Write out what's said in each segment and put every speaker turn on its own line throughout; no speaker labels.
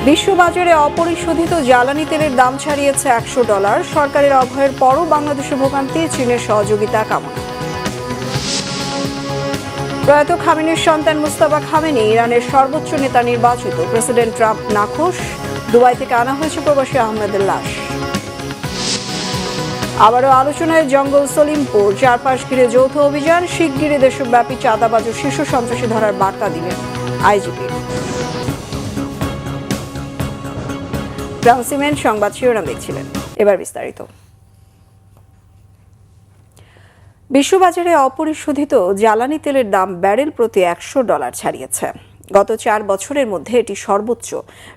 বিশ্ববাজারে অপরিশোধিত জ্বালানি তেলের দাম ছাড়িয়েছে $100। সরকারের অভয়ের পরও বাংলাদেশের ভোগান্তি, চীনের সহযোগিতা কামনা। প্রয়াত খামেনির সন্তান মুস্তাফা খামেনি ইরানের সর্বোচ্চ নেতা নির্বাচিত। President Trump নাখোশ। দুবাই থেকে আনা হয়েছে প্রবাসী আহমেদের লাশ। আবারও আলোচনায় জঙ্গল সলিমপুর, চারপাশ ঘিরে যৌথ অভিযান। শিগগিরই দেশব্যাপী চাঁদাবাজ ও শীর্ষ সন্ত্রাসী ধরার বার্তা দিলেন আইজিপি। সিমেন্ট সংবাদ শিরোনাম দেখছিলেন, এবার বিস্তারিত। বিশ্ববাজারে অপরিশোধিত জ্বালানি তেলের দাম ব্যারেল প্রতি $100 ছাড়িয়েছে। গত 4 বছরের মধ্যে এটি সর্বোচ্চ।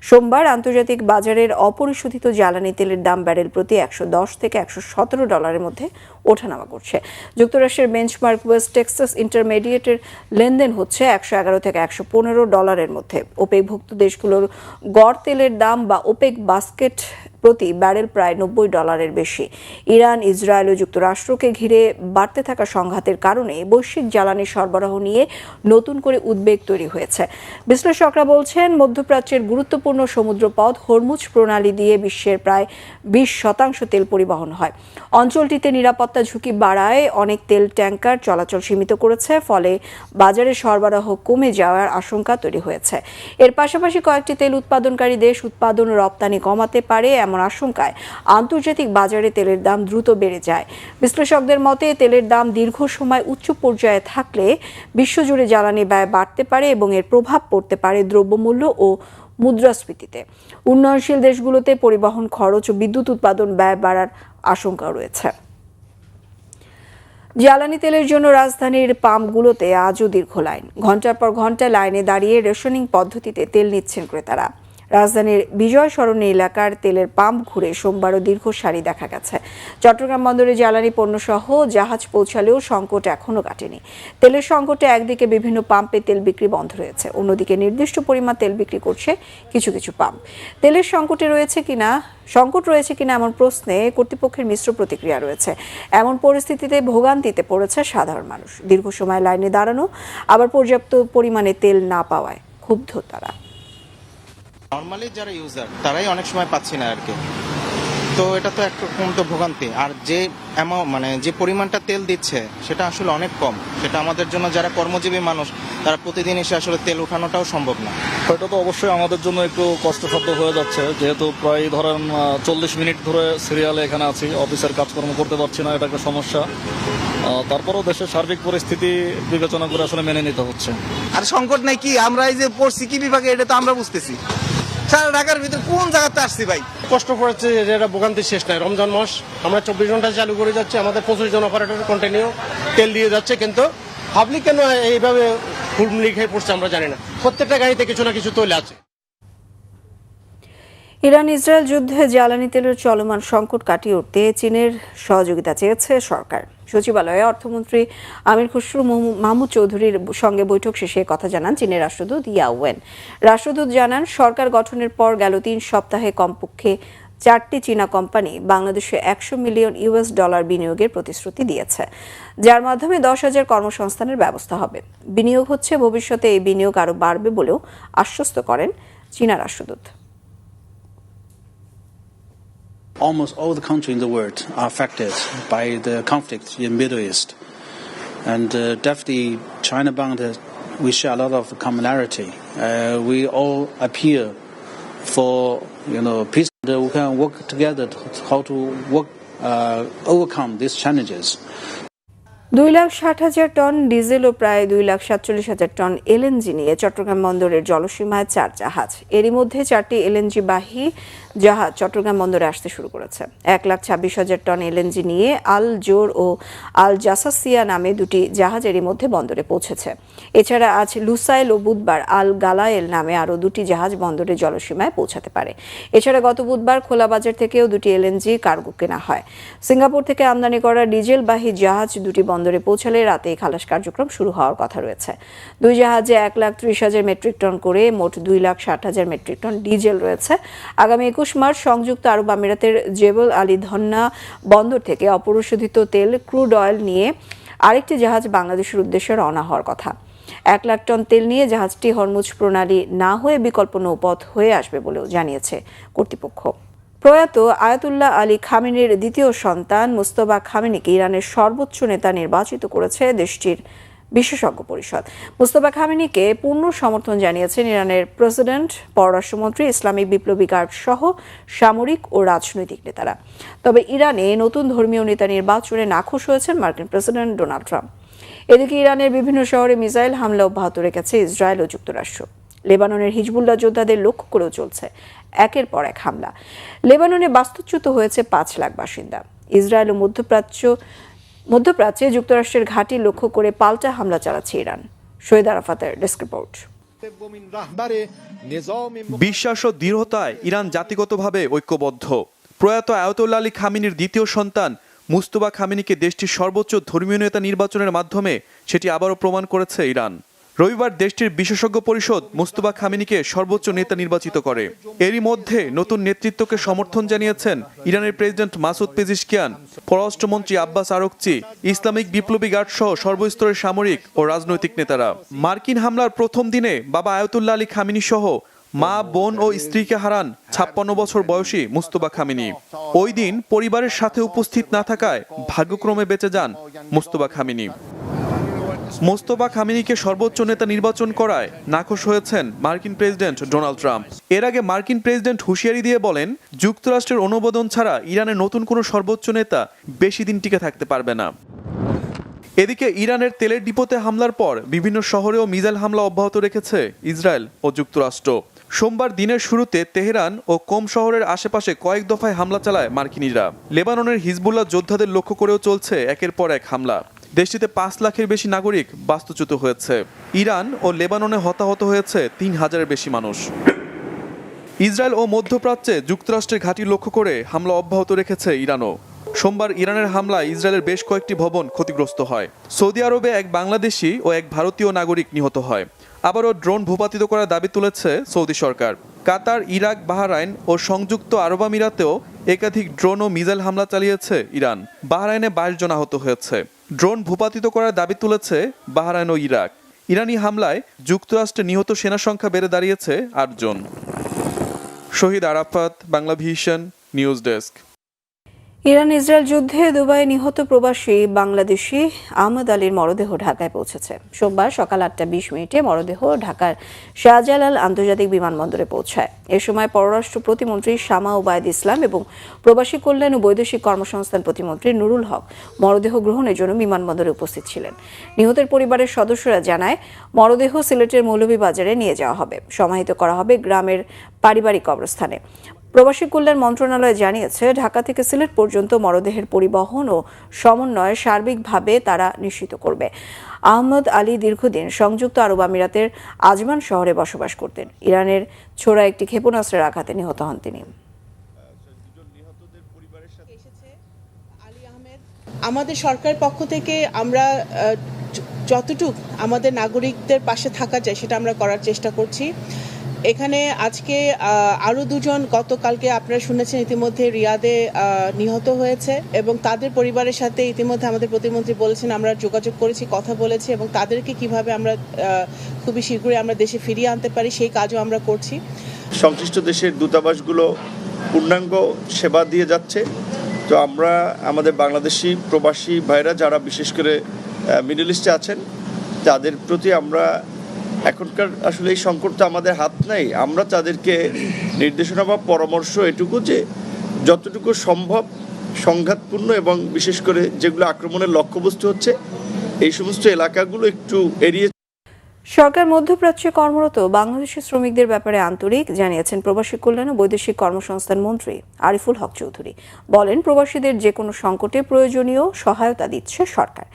সোমবার আন্তর্জাতিক বাজারের অপরিশোধিত জ্বালানি তেলের দাম ব্যারেল প্রতি $110 থেকে $117 মধ্যে ওঠানামা করছে। যুক্তরাষ্ট্রের বেঞ্চমার্ক ওয়েস্ট টেক্সাস ইন্টারমিডিয়েটের লেনদেন হচ্ছে $111 থেকে $115 মধ্যে। ওপেকভুক্ত দেশগুলোর গড় তেলের দাম বা ওপেক বাস্কেট প্রতি ব্যারেল প্রায় $90 বেশি। ইরান, ইসরায়েল ও যুক্তরাষ্ট্রকে ঘিরে বাড়তে থাকা সংঘাতের কারণে বৈশ্বিক জ্বালানি সরবরাহ নিয়ে নতুন করে উদ্বেগ তৈরি হয়েছে। বিশ্লেষকরা বলছেন, মধ্যপ্রাচ্যের গুরুত্বপূর্ণ সমুদ্রপথ হরমুজ প্রণালী দিয়ে বিশ্বের প্রায় 20% তেল পরিবহন হয়। অঞ্চলটিতে নিরাপত্তা ঝুঁকি বাড়ায় অনেক তেল ট্যাঙ্কার চলাচল সীমিত করেছে, ফলে বাজারে সরবরাহ কমে যাওয়ার আশঙ্কা তৈরি হয়েছে। এর পাশাপাশি কয়েকটি তেল উৎপাদনকারী দেশ উৎপাদন ও রপ্তানি কমাতে পারে, এমন আশঙ্কায় আন্তর্জাতিক বাজারে তেলের দাম দ্রুত বেড়ে যায়। বিশ্লেষকদের মতে, তেলের দাম দীর্ঘ সময় উচ্চ পর্যায়ে থাকলে বিশ্বজুড়ে জ্বালানি ব্যয় বাড়তে পারে এবং এর প্রভাব পড়তে পারে দ্রব্যমূল্য ও মুদ্রাস্ফীতিতে। উন্নয়নশীল দেশগুলোতে পরিবহন খরচ ও বিদ্যুৎ উৎপাদন ব্যয় বাড়ার আশঙ্কা রয়েছে। জ্বালানি তেলের জন্য রাজধানীর পাম্পগুলোতে আজও দীর্ঘ লাইন। ঘন্টার পর ঘন্টা লাইনে দাঁড়িয়ে রেশনিং পদ্ধতিতে তেল নিচ্ছেন ক্রেতারা। রাজধানীর বিজয় সরণি এলাকার তেলের পাম্প ঘুরে সোমবারও দীর্ঘ সারি দেখা গেছে। চট্টগ্রাম বন্দরে জ্বালানি পণ্যসহ জাহাজ পৌঁছালেও সংকট এখনও কাটেনি। তেলের সংকটে একদিকে বিভিন্ন পাম্পে তেল বিক্রি বন্ধ রয়েছে, অন্যদিকে নির্দিষ্ট পরিমাণ তেল বিক্রি করছে কিছু কিছু পাম্প। তেলের সংকট রয়েছে কিনা এমন প্রশ্নে কর্তৃপক্ষের মিশ্র প্রতিক্রিয়া রয়েছে। এমন পরিস্থিতিতে ভোগান্তিতে পড়েছে সাধারণ মানুষ। দীর্ঘ সময় লাইনে দাঁড়ানো, আবার পর্যাপ্ত পরিমাণে তেল না পাওয়ায় ক্ষুব্ধ তারা।
নর্মালি যারা ইউজার তারাই অনেক সময় পাচ্ছি না আর কি। তো এটা তো একরকম তো ভোগান্তি। আর যে যে পরিমাণটা তেল দিচ্ছে সেটা আসলে অনেক কম। সেটা আমাদের জন্য যারা কর্মজীবী মানুষ তারা প্রতিদিন এসে আসলে তেল উঠানোটাও সম্ভব না।
এটা তো অবশ্যই আমাদের জন্য একটু কষ্টসাধ্য হয়ে যাচ্ছে, যেহেতু প্রায় ধরেন 40 মিনিট ধরে সিরিয়ালে এখানে আছি, অফিসের কাজকর্ম করতে পারছি না, এটা একটা সমস্যা। তারপরেও দেশের সার্বিক পরিস্থিতি বিবেচনা করে আসলে মেনে নিতে হচ্ছে।
আর সংকট নাই কি, আমরা এই যে পড়ছি কি বিভাগে এটা তো আমরা বুঝতেছি। সারা ঢাকার ভিতরে কোন জায়গাতে আসছি ভাই,
কষ্ট পড়েছে যে এটা ভোগান্তির শেষ নাই। রমজান মাস আমরা 24 ঘন্টা চালু করে যাচ্ছে, আমাদের 25 জন অপারেটর কন্টিনিউ তেল দিয়ে যাচ্ছে, কিন্তু পাবলিক কেন এইভাবে হুড়মুড়ি খেয়ে পড়ছে আমরা জানি না। প্রত্যেকটা গাড়িতে কিছু না কিছু তৈল আছে।
ইরান ইসরায়েল যুদ্ধে জ্বালানি তেলের চলমান সংকট কাটিয়ে উঠতে চীনের সহযোগিতা চেয়েছে সরকার। সচিবালয়ে অর্থমন্ত্রী আমির খুসরু মাহমুদ চৌধুরীর সঙ্গে বৈঠক শেষে কথা জানান চীনের রাষ্ট্রদূত ইয়া ওয়েন। রাষ্ট্রদূত জানান, সরকার গঠনের পর গেল 3 সপ্তাহে কমপক্ষে 4টি চীনা কোম্পানি বাংলাদেশে $100 মিলিয়ন বিনিয়োগের প্রতিশ্রুতি দিয়েছে, যার মাধ্যমে 10,000 কর্মসংস্থানের ব্যবস্থা হবে। বিনিয়োগ হচ্ছে, ভবিষ্যতে এই বিনিয়োগ আরও বাড়বে বলেও আশ্বস্ত করেন চীনা রাষ্ট্রদূত।
Almost all the countries in the world are affected by the conflict in the Middle East. And definitely China Bangladesh, we share a lot of commonality. We all appeal for peace. We can work together how to overcome these challenges.
2,60,000 ton diesel ও প্রায় 2,47,000 ton LNG নিয়ে চট্টগ্রাম বন্দরের জলসীমায় 4 জাহাজ। এরই মধ্যে 4টি LNG বাহী জাহাজ চট্টগ্রাম বন্দরে আসতে শুরু করেছে। 1,26,000 টন এলএনজি নিয়ে আল জোর ও আল জাসাসিয়া নামে 2টি জাহাজ এরই মধ্যে বন্দরে পৌঁছেছে। এছাড়া আজ লুসাইল ও বুধবার আল গালায়েল নামে আরও 2টি জাহাজ বন্দরের জলসীমায় পৌঁছাতে পারে। এছাড়া গত বুধবার খোলা বাজার থেকেও 2টি এলএনজি কার্গো কেনা হয়। সিঙ্গাপুর থেকে আমদানি করা ডিজেলবাহী জাহাজ 2টি বন্দরে পৌঁছালে রাতেই খালাস কার্যক্রম শুরু হওয়ার কথা রয়েছে। 2 জাহাজে 1,30,000 মেট্রিক টন করে মোট 2,60,000 মেট্রিক টন ডিজেল রয়েছে। আগামী 21 মার্চ সংযুক্ত আরব আমিরাতের জেবল আলী ধন্না বন্দর থেকে অপরিশোধিত তেল ক্রুড অয়েল নিয়ে আরেকটি জাহাজ বাংলাদেশের উদ্দেশ্যে রওনা হওয়ার কথা। 1 লাখ টন তেল নিয়ে জাহাজটি হরমুজ প্রণালী না হয়ে বিকল্প নৌপথ হয়ে আসবে বলেও জানিয়েছে কর্তৃপক্ষ। প্রয়াত আয়াতুল্লাহ আলী খামেনির দ্বিতীয় সন্তান মুস্তফা খামেনিকে ইরানের সর্বোচ্চ নেতা নির্বাচিত করেছে দেশটির বিশেষজ্ঞ পরিষদ। মুস্তফা খামেনিকে পূর্ণ সমর্থন জানিয়েছেন ইরানের প্রেসিডেন্ট, পররাষ্ট্রমন্ত্রী, ইসলামিক বিপ্লবী গার্ড সহ সামরিক ও রাজনৈতিক নেতারা। তবে ইরানে নতুন ধর্মীয় নেতা নির্বাচনে নাখুশ হয়েছেন মার্কিন প্রেসিডেন্ট ডোনাল্ড ট্রাম্প। এদিকে ইরানের বিভিন্ন শহরে মিসাইল হামলা অব্যাহত রেখেছে ইসরায়েল ও যুক্তরাষ্ট্র। লেবাননের হিজবুল্লাহ যোদ্ধাদের লক্ষ্য করেও চলছে একের পর এক হামলা। লেবাননে বাস্তুচ্যুত হয়েছে 5 লাখ বাসিন্দা। ইসরায়েল ও মধ্যপ্রাচ্যে যুক্তরাষ্ট্রের ঘাঁটি লক্ষ্য করে পাল্টা হামলা চালাচ্ছে ইরান। শহীদ আরাফাতের ডেস্ক রিপোর্ট।
বিশ্বাস ও দৃঢ়তায় ইরান জাতিগতভাবে ঐক্যবদ্ধ। প্রয়াত আয়াতুল্লাহ আলী খামেনির দ্বিতীয় সন্তান মুস্তফা খামেনিকে দেশটির সর্বোচ্চ ধর্মীয় নেতা নির্বাচনের মাধ্যমে সেটি আবারও প্রমাণ করেছে ইরান। রবিবার দেশটির বিশেষজ্ঞ পরিষদ মুস্তফা খামেনিকে সর্বোচ্চ নেতা নির্বাচিত করে। এরই মধ্যে নতুন নেতৃত্বকে সমর্থন জানিয়েছেন ইরানের প্রেসিডেন্ট মাসুদ পেজিশকিয়ান, পররাষ্ট্রমন্ত্রী আব্বাস আরাকচি, ইসলামিক বিপ্লবী গার্ড সহ সর্বস্তরের সামরিক ও রাজনৈতিক নেতারা। মার্কিন হামলার প্রথম দিনে বাবা আয়াতুল্লাহ আলী খামেনি সহ মা, বোন ও স্ত্রীকে হারান 56 বছর বয়সী মুস্তফা খামেনি। ওই দিন পরিবারের সাথে উপস্থিত না থাকায় ভাগ্যক্রমে বেঁচে যান মুস্তফা খামেনি। মোস্তফা খামেনিকে সর্বোচ্চ নেতা নির্বাচন করায় নাখোশ হয়েছেন মার্কিন প্রেসিডেন্ট ডোনাল্ড ট্রাম্প। এর আগে মার্কিন প্রেসিডেন্ট হুঁশিয়ারি দিয়ে বলেন, যুক্তরাষ্ট্রের অনুমোদন ছাড়া ইরানের নতুন কোনো সর্বোচ্চ নেতা বেশি দিন টিকে থাকতে পারবে না। এদিকে ইরানের তেলের ডিপোতে হামলার পর বিভিন্ন শহরেও মিসাইল হামলা অব্যাহত রেখেছে ইসরায়েল ও যুক্তরাষ্ট্র। সোমবার দিনের শুরুতে তেহরান ও কোম শহরের আশেপাশে কয়েক দফায় হামলা চালায় মার্কিনিরা। লেবাননের হিজবুল্লাহ যোদ্ধাদের লক্ষ্য করেও চলছে একের পর এক হামলা। দেশটিতে 5 লাখের বেশি নাগরিক বাস্তুচ্যুত হয়েছে। ইরান ও লেবাননে হতাহত হয়েছে 3000-এর বেশি মানুষ। ইসরায়েল ও মধ্যপ্রাচ্যে যুক্তরাষ্ট্রের ঘাঁটি লক্ষ্য করে হামলা অব্যাহত রেখেছে ইরানও। সোমবার ইরানের হামলায় ইসরায়েলের বেশ কয়েকটি ভবন ক্ষতিগ্রস্ত হয়। সৌদি আরবে এক বাংলাদেশি ও এক ভারতীয় নাগরিক নিহত হয়। আবারও ড্রোন ভূপাতিত করার দাবি তুলেছে সৌদি সরকার। কাতার, ইরাক, বাহরাইন ও সংযুক্ত আরব আমিরাতেও একাধিক ড্রোন ও মিসাইল হামলা চালিয়েছে ইরান। বাহরাইনে 22 জন আহত হয়েছে। ড্রোন ভূপাতিত করার দাবি তুলেছে বাহরাইন ও ইরাক। ইরানি হামলায় যুক্তরাষ্ট্রে নিহত সেনা সংখ্যা বেড়ে দাঁড়িয়েছে 8 জন। Shahid Arafat, Banglavision news desk.
Iran Israel যুদ্ধে দুবাইয়ে নিহত প্রবাসী বাংলাদেশি আহমদ আলীর মরদেহ ঢাকায় পৌঁছেছে। সোমবার সকাল 8:20 মরদেহ ঢাকার শাহজালাল আন্তর্জাতিক বিমানবন্দরে পৌঁছায়। এ সময় পররাষ্ট্র প্রতিমন্ত্রী শামা ওবায়দ ইসলাম এবং প্রবাসী কল্যাণ ও বৈদেশিক কর্মসংস্থান প্রতিমন্ত্রী নুরুল হক মরদেহ গ্রহণের জন্য বিমানবন্দরে উপস্থিত ছিলেন। নিহতের পরিবারের সদস্যরা জানায়, মরদেহ সিলেটের মৌলভীবাজারে নিয়ে যাওয়া হবে, সমাহিত করা হবে গ্রামের পারিবারিক কবরস্থানে। প্রবাসী কল্যাণ মন্ত্রণালয় জানিয়েছে, ঢাকা থেকে সিলেট পর্যন্ত মরদেহের পরিবহন ও সমন্বয় সার্বিকভাবে তারা নিশ্চিত করবে। আহমদ আলী দীর্ঘদিন সংযুক্ত আরব আমিরাতের আজমান শহরে বসবাস করতেন। ইরানের ছোড়া একটি ক্ষেপণাস্ত্রের আঘাতে নিহত হন তিনি।
আমাদের সরকারের পক্ষ থেকে আমরা যতটুক আমাদের নাগরিকদের পাশে থাকা যায় সেটা আমরা করার চেষ্টা করছি। এখানে আজকে আরও 2 জন গতকালকে আপনারা শুনেছেন ইতিমধ্যে রিয়াদে নিহত হয়েছে এবং তাদের পরিবারের সাথে ইতিমধ্যে আমাদের প্রতিমন্ত্রী বলেছেন আমরা যোগাযোগ করেছি, কথা বলেছি এবং তাদেরকে কিভাবে আমরা খুবই শীঘ্রই আমরা দেশে ফিরিয়ে আনতে পারি সেই কাজও আমরা করছি।
সংশ্লিষ্ট দেশের দূতাবাসগুলো পূর্ণাঙ্গ সেবা দিয়ে যাচ্ছে। তো আমরা আমাদের বাংলাদেশি প্রবাসী ভাইরা যারা বিশেষ করে মিডল ইস্টে আছেন তাদের প্রতি আমরা এখনকার আসলে এই সংকটটা আমাদের হাত নাই, আমরা তাদেরকে নির্দেশনা বা পরামর্শ এটুকু যে যতটুকু সম্ভব সংঘাতপূর্ণ এবং বিশেষ করে যেগুলো আক্রমণের লক্ষ্যবস্তু হচ্ছে এই সমস্ত এলাকাগুলো একটু এড়িয়ে।
সরকার মধ্যপ্রাচ্যে কর্মরত বাংলাদেশি শ্রমিকদের ব্যাপারে আন্তরিক, জানিয়েছেন প্রবাসী কল্যাণ ও বৈদেশিক কর্মসংস্থান মন্ত্রী আরিফুল হক চৌধুরী। বলেন, প্রবাসীদের যে কোনো সংকটে প্রয়োজনীয় সহায়তা দিচ্ছে সরকার।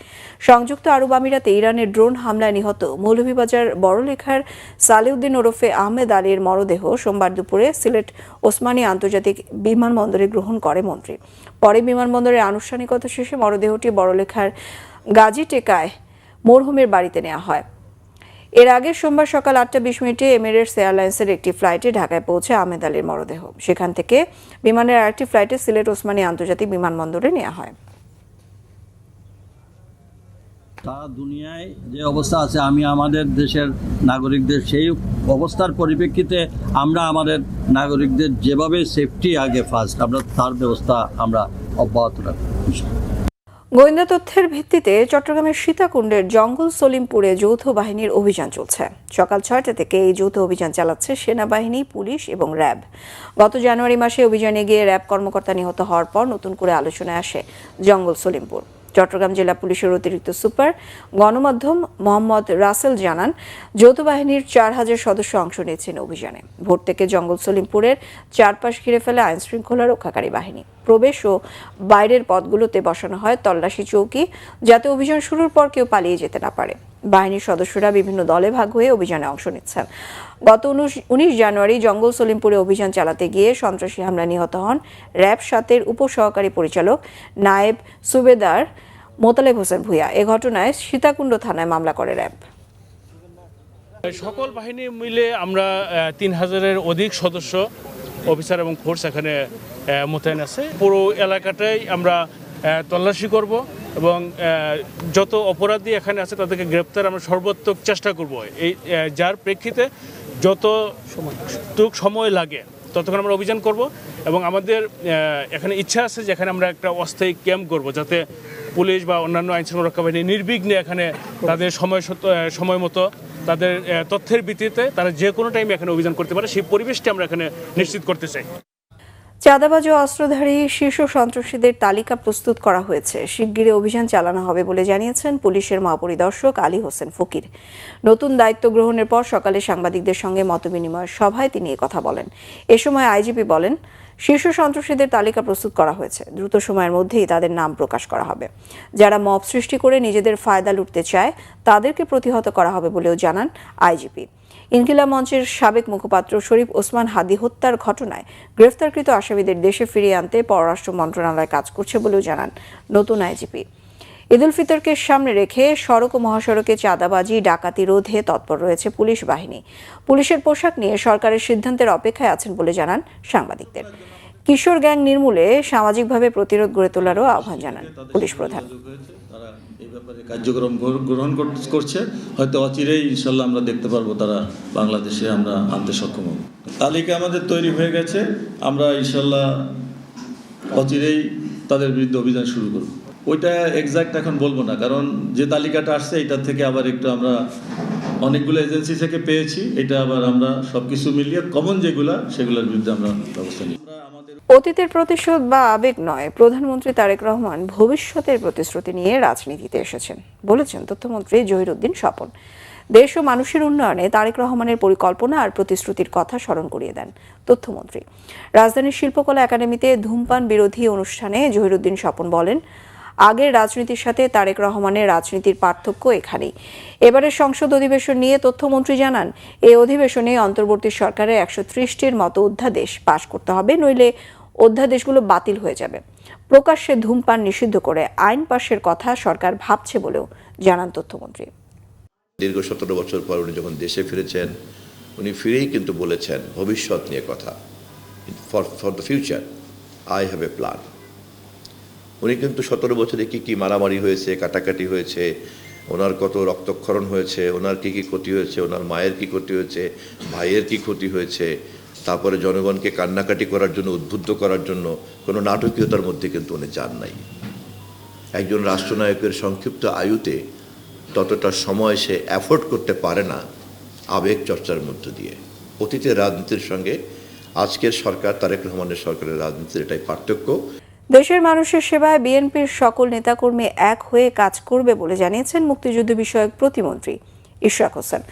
সংযুক্ত আরব আমিরাতে ইরানের ড্রোন হামলায় নিহত মৌলভীবাজার বড়লেখার সালেউদ্দিন ওরফে আহমেদ আলীর মরদেহ সোমবার দুপুরে সিলেট ওসমানী আন্তর্জাতিক বিমানবন্দরে গ্রহণ করে মন্ত্রী। পরে বিমানবন্দরের আনুষ্ঠানিকতা শেষে মরদেহটি বড়লেখার গাজী টেকায় মরহুমের বাড়িতে নেওয়া হয়। এর আগে সোমবার সকাল 8:20 এমিরেটস এয়ারলাইন্সের একটি ফ্লাইটে ঢাকায় পৌঁছে আহমেদ আলীর মরদেহ সেখান থেকে বিমানের আরেকটি ফ্লাইটে সিলেট ওসমানী আন্তর্জাতিক বিমানবন্দরে নেওয়া হয়।
সারা দুনিয়ায় যে অবস্থা আছে, আমি আমাদের দেশের নাগরিকদের সেই অবস্থার পরিপ্রেক্ষিতে আমরা আমাদের নাগরিকদের যেভাবে সেফটি আগে ফার্স্ট, আমরা তার ব্যবস্থা আমরা অব্যাহত রাখবো।
গোয়েন্দা তথ্যের ভিত্তিতে চট্টগ্রামের সীতাকুণ্ডের জঙ্গল সলিমপুরে যৌথ বাহিনীর অভিযান চলছে। সকাল 6টা থেকে এই যৌথ অভিযান চালাচ্ছে সেনাবাহিনী, পুলিশ এবং র্যাব। গত জানুয়ারি মাসে অভিযানে গিয়ে র্যাব কর্মকর্তা নিহত হওয়ার পর নতুন করে আলোচনায় আসে জঙ্গল সলিমপুর। চট্টগ্রাম জেলা পুলিশের অতিরিক্ত সুপার গণমাধ্যম মোহাম্মদ রাসেল জানান, যৌথ বাহিনীর 4000 সদস্য অংশ নিয়েছেন অভিযানে। ভোর থেকে জঙ্গল সলিমপুরের চারপাশ ঘিরে ফেলে আইন শৃঙ্খলা রক্ষাকারী বাহিনী। প্রবেশ ও বাইরের পথগুলোতে বসানো হয় তল্লাশি চৌকি, যাতে অভিযান শুরুর পর কেউ পালিয়ে যেতে না পারে। বাহিনীর সদস্যরা বিভিন্ন দলে ভাগ হয়ে অভিযানে অংশ নিচ্ছেন। গত 19 জানুয়ারি জঙ্গল সলিমপুরে অভিযান চালাতে গিয়ে সন্ত্রাসী হামলা নিহত হন র্যাব 7-এর উপসহকারী পরিচালক নায়েব সুবেদার মোতালেব হোসেন ভূঁইয়া। এ ঘটনায় সীতাকুণ্ড থানায় মামলা করে র্যাব।
সকল বাহিনী মিলে আমরা 3000-এর অধিক সদস্য, অফিসার এবং ফোর্স এখানে মোতায়েন আছে। পুরো এলাকাটাই আমরা তল্লাশি করব এবং যত অপরাধী এখানে আছে তাদেরকে গ্রেপ্তার আমরা সর্বাত্মক চেষ্টা করব। এই যার প্রেক্ষিতে যতটুক সময় লাগে ততক্ষণ আমরা অভিযান করব এবং আমাদের এখানে ইচ্ছা আছে যে এখানে আমরা একটা অস্থায়ী ক্যাম্প করব, যাতে পুলিশ বা অন্যান্য আইনশৃঙ্খলা রক্ষা বাহিনী নির্বিঘ্নে এখানে তাদের সময় মতো তাদের তথ্যের ভিত্তিতে তারা যে কোনো টাইমে এখানে অভিযান করতে পারে, সেই পরিবেশটি আমরা এখানে নিশ্চিত করতে চাই।
চাঁদাবাজ ও অস্ত্রধারী শীর্ষ সন্ত্রাসীদের তালিকা প্রস্তুত করা হয়েছে। শিগগিরই অভিযান চালানো হবে বলে জানিয়েছেন পুলিশের মহাপরিদর্শক আলী হোসেন ফকির। নতুন দায়িত্ব গ্রহণের পর সকালে সাংবাদিকদের সঙ্গে মতবিনিময় সভায় তিনি কথা বলেন। এ সময় আইজিপি বলেন, শীর্ষ সন্ত্রাসীদের তালিকা প্রস্তুত করা হয়েছে। দ্রুত সময়ের মধ্যেই তাদের নাম প্রকাশ করা হবে। যারা মব সৃষ্টি করে নিজেদের ফায়দা লুটতে চায় তাদেরকে প্রতিহত করা হবে বলেও জানান আইজিপি। ইনকিলাব মঞ্চের সাবেক মুখপাত্র শরীফ ওসমান হাদি হত্যার ঘটনায় গ্রেফতারকৃত আসামিদের দেশে ফিরিয়ে আনতে পররাষ্ট্র মন্ত্রণালয় কাজ করছে বলেও জানান নতুন আইজিপি। ঈদ উল ফিতরকে সামনে রেখে সড়ক ও মহাসড়কে চাঁদাবাজি, ডাকাতি রোধে তৎপর রয়েছে পুলিশ বাহিনী। পুলিশের পোশাক নিয়ে সরকারের সিদ্ধান্তের অপেক্ষায় আছেন বলে জানান সাংবাদিকদের। কিশোর গ্যাং নির্মূলে সামাজিকভাবে প্রতিরোধ গড়ে তোলারও আহ্বান জানান পুলিশ প্রধান।
এই ব্যাপারে কার্যক্রম গ্রহণ করছে, হয়তো অচিরেই ইনশাল্লাহ আমরা দেখতে পারবো তারা বাংলাদেশে আমরা আনতে সক্ষম হব। তালিকা আমাদের তৈরি হয়ে গেছে, আমরা ইনশাল্লাহ অচিরেই তাদের বিরুদ্ধে অভিযান শুরু করব। ওইটা এক্সাক্ট এখন বলবো না, কারণ যে তালিকাটা আসছে এটা থেকে আবার একটু আমরা অনেকগুলো এজেন্সি থেকে পেয়েছি, এটা আবার আমরা সবকিছু মিলিয়ে কমন যেগুলা সেগুলোর বিরুদ্ধে আমরা ব্যবস্থা নিই।
অতীতের প্রতিশোধ বা আবেগ নয়, প্রধানমন্ত্রী তারেক রহমান ভবিষ্যতের প্রতিশ্রুতি নিয়ে রাজনীতিতে এসেছেন বলেছেন তথ্যমন্ত্রী জহিরুদ্দিন স্বপন। দেশ ও মানুষের উন্নয়নে তারেক রহমানের পরিকল্পনা আর প্রতিশ্রুতির কথা স্মরণ করিয়ে দেন তথ্যমন্ত্রী। রাজধানীর শিল্পকলা একাডেমিতে ধূমপান বিরোধী অনুষ্ঠানে জহিরুদ্দিন স্বপন বলেন, আগের রাজনীতির সাথে তারেক রহমানের রাজনীতির পার্থক্য এখানেই। এবারের সংসদ অধিবেশন নিয়ে তথ্যমন্ত্রী জানান, এই অধিবেশনে অন্তর্বর্তী সরকারের 130টির মতো অধ্যাদেশ পাশ করতে হবে, নইলে অধ্যাদেশগুলো বাতিল হয়ে যাবে। প্রকাশ্যে ধূমপান নিষিদ্ধ করে আইন পাশের কথা সরকার ভাবছে বলেও জানান তথ্যমন্ত্রী।
দীর্ঘ 17 বছর পর উনি যখন দেশে ফিরেছেন, উনি ফিরেই কিন্তু বলেছেন ভবিষ্যৎ নিয়ে কথা, for the future I have a plan. উনি কিন্তু 17 বছরে কি মারামারি হয়েছে, কাটাকাটি হয়েছে, ওনার কত রক্তক্ষরণ হয়েছে, ওনার কি ক্ষতি হয়েছে, ওনার মায়ের কি ক্ষতি হয়েছে, ভাইয়ের কি ক্ষতি হয়েছে, তারপরে জনগণকে কান্নাকাটি করার জন্য, উদ্বুদ্ধ করার জন্য কোনো নাটকীয়তার মধ্যে কিন্তু উনি যান নাই। একজন রাষ্ট্রনায়কের সংক্ষিপ্ত আয়ুতে ততটা সময় সে অ্যাফোর্ড করতে পারে না আবেগ চর্চার মধ্য দিয়ে। অতীতের রাজনীতির সঙ্গে আজকের সরকার, তারেক রহমানের সরকারের রাজনীতির এটাই পার্থক্য।
দেশের মানুষের সেবায় বিএনপির সকল নেতাকর্মী এক হয়ে কাজ করবে বলে জানিয়েছেন মুক্তিযুদ্ধ বিষয়ক প্রতিমন্ত্রী ইশরাক হোসেন।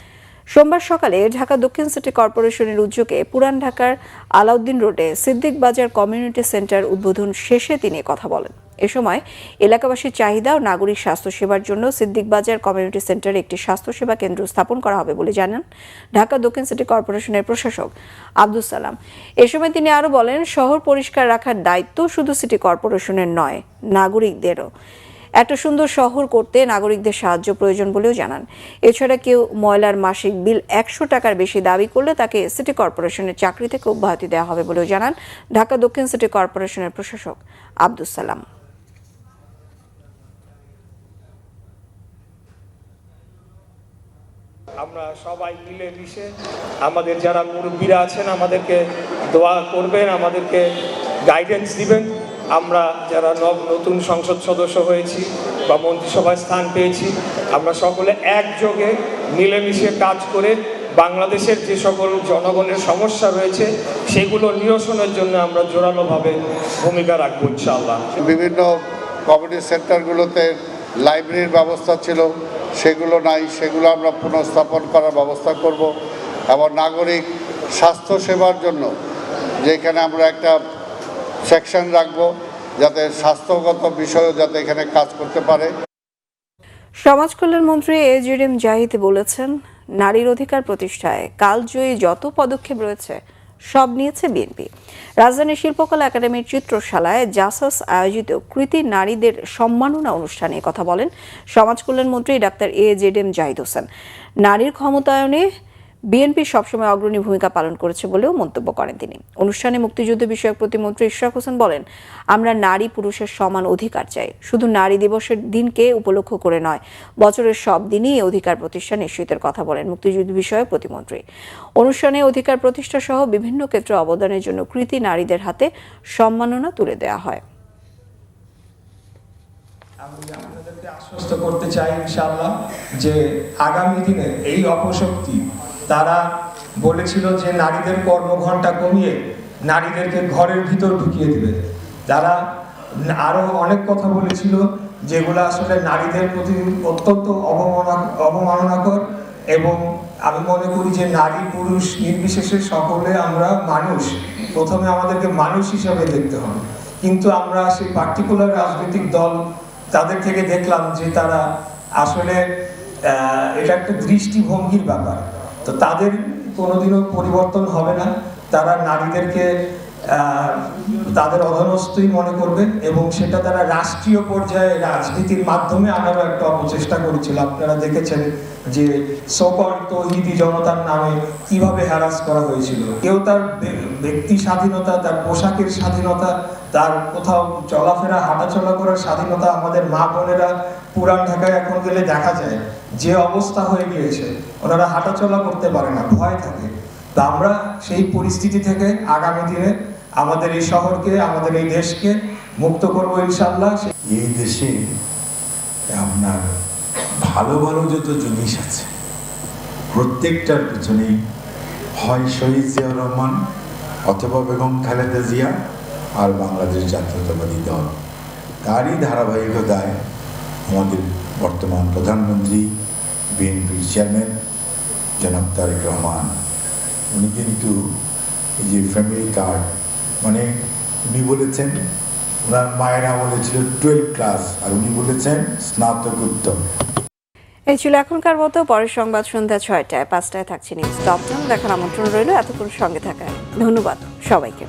সোমবার সকালে ঢাকা দক্ষিণ সিটি কর্পোরেশনের উদ্যোগে পুরান ঢাকার আলাউদ্দিন রোডে সিদ্দিক বাজার কমিউনিটি সেন্টার উদ্বোধন শেষে তিনি কথা বলেন। এ সময় এলাকাবাসীর চাহিদা ও নাগরিক স্বাস্থ্যসেবার জন্য সিদ্দিক বাজার কমিউনিটি সেন্টারে একটি স্বাস্থ্যসেবা কেন্দ্র স্থাপন করা হবে বলে জানান ঢাকা দক্ষিণ সিটি কর্পোরেশনের প্রশাসক আব্দুল সালাম। এ সময় তিনি আরও বলেন, শহর পরিষ্কার রাখার দায়িত্ব শুধু সিটি কর্পোরেশনের নয়, নাগরিকদেরও। একটা সুন্দর শহর করতে নাগরিকদের সাহায্য প্রয়োজন বলেও জানান। এছাড়া কেউ ময়লার মাসিক বিল 100 টাকার বেশি দাবি করলে তাকে সিটি কর্পোরেশনের চাকরি থেকে অব্যাহতি দেওয়া হবে বলেও জানান ঢাকা দক্ষিণ সিটি কর্পোরেশনের প্রশাসক আব্দুল সালাম।
আমরা সবাই মিলেমিশে আমাদের যারা মুরব্বীরা আছেন আমাদেরকে দোয়া করবেন, আমাদেরকে গাইডেন্স দিবেন। আমরা যারা নতুন সংসদ সদস্য হয়েছি বা মন্ত্রিসভায় স্থান পেয়েছি, আমরা সকলে একযোগে মিলেমিশে কাজ করে বাংলাদেশের যে সকল জনগণের সমস্যা রয়েছে সেগুলো নিরসনের জন্য আমরা জোরালোভাবে ভূমিকা রাখবো ইনশাআল্লাহ।
বিভিন্ন কমিউনিটি সেন্টারগুলোতে লাইব্রেরির ব্যবস্থা ছিল, সেগুলো নাই, সেগুলো আমরা পুনঃস্থাপন করার ব্যবস্থা করব। এবং নাগরিক স্বাস্থ্য সেবার জন্য যেখানে আমরা একটা সেকশন রাখবো যাতে স্বাস্থ্যগত বিষয়ও যাতে এখানে কাজ করতে পারে।
সমাজ কল্যাণ মন্ত্রী এজিএম জাহিদ বলেছেন, নারীর অধিকার প্রতিষ্ঠায় কালজয়ী যত পদক্ষেপ রয়েছে সব নিয়েছে বিএনপি। রাজধানী শিল্পকলা একাডেমির চিত্রশালায় জাসাস আয়োজিত কৃতি নারীদের সম্মাননা অনুষ্ঠানে কথা বলেন সমাজ কল্যাণ মন্ত্রী ডাক্তার এজিএম জাহিদ হোসেন। নারীর ক্ষমতায়নে বিএনপি সবসময় অগ্রণী ভূমিকা পালন করেছে বলেও মন্তব্য করেন তিনি। অনুষ্ঠানে মুক্তিযুদ্ধ বিষয়ক প্রতিমন্ত্রী ইশরাক হোসেন বলেন, আমরা নারী পুরুষের সমান অধিকার চাই, শুধু নারী দিবসের দিনকে উপলক্ষ করে নয়, বছরের সব দিনই এই অধিকার প্রতিষ্ঠা নিশ্চিতের কথা বলেন মুক্তিযুদ্ধ বিষয়ক প্রতিমন্ত্রী। অনুষ্ঠানে অধিকার প্রতিষ্ঠা সহ বিভিন্ন ক্ষেত্রে অবদানের জন্য কৃতি নারীদের হাতে সম্মাননা তুলে দেওয়া হয়।
আমি আপনাদেরকে আশ্বস্ত করতে চাই ইনশাআল্লাহ যে আগামী দিনে এই অপশক্তি, তারা বলেছিল যে নারীদের কর্মঘণ্টা কমিয়ে নারীদেরকে ঘরের ভিতর ঢুকিয়ে দেবে। তারা আরো অনেক কথা বলেছিল যেগুলো আসলে নারীদের প্রতি অত্যন্ত অবমাননাকর, এবং আমি মনে করি যে নারী পুরুষ নির্বিশেষে সকলে আমরা মানুষ, প্রথমে আমাদেরকে মানুষ হিসাবে দেখতে হবে। কিন্তু আমরা সেই পার্টিকুলার রাজনৈতিক দল তাদের থেকে দেখলাম যে তারা আসলে এটা একটা দৃষ্টিভঙ্গির ব্যাপার, তো তাদের কোনোদিনও পরিবর্তন হবে না। তারা নারীদেরকে তাদের অধস্তই মনে করবে, এবং সেটা তারা রাষ্ট্রীয় পর্যায়ে রাজনীতির মাধ্যমে আনারও একটা অপচেষ্টা করেছিল। আপনারা দেখেছেন যে সকল তৌহিদি জনতার নামে কিভাবে হ্যারাস করা হয়েছিল। কেউ তার ব্যক্তি স্বাধীনতা, তার পোশাকের স্বাধীনতা, তার কোথাও চলাফেরা হাঁটাচলা করার স্বাধীনতা, আমাদের মা বোনেরা পুরান ঢাকায় এখন গেলে দেখা যায় যে অবস্থা হয়ে গিয়েছে, ওনারা হাঁটাচলা করতে পারে না, ভয় থাকে। তা আমরা সেই পরিস্থিতি থেকে আগামী দিনে আমাদের এই শহরকে, আমাদের এই দেশকে মুক্ত করবো ইনশাআল্লাহ।
এই দেশে আপনার ভালো ভালো যত জিনিস আছে প্রত্যেকটার পিছনেই হয় শহীদ জিয়াউর রহমান অথবা বেগম খালেদা জিয়া আর বাংলাদেশ জাতীয়তাবাদী দল, তারই ধারাবাহিকতায় আমাদের বর্তমান প্রধানমন্ত্রী বিএনপির চেয়ারম্যান জনাব তারেক রহমান, উনি কিন্তু এই যে ফ্যামিলি কার্ড, মানে উনি বলেছেন ওনার মায়ের আমলে ছিল 12 ক্লাস আর উনি বলেছেন স্নাতকোত্তর।
এই ছিল এখনকার মতো। পরের সংবাদ সন্ধ্যা 6টায়, 5টায় থাকছে নিউজ টপ 10 দেখার আমন্ত্রণ রইল। এতক্ষণ সঙ্গে থাকায় ধন্যবাদ সবাইকে।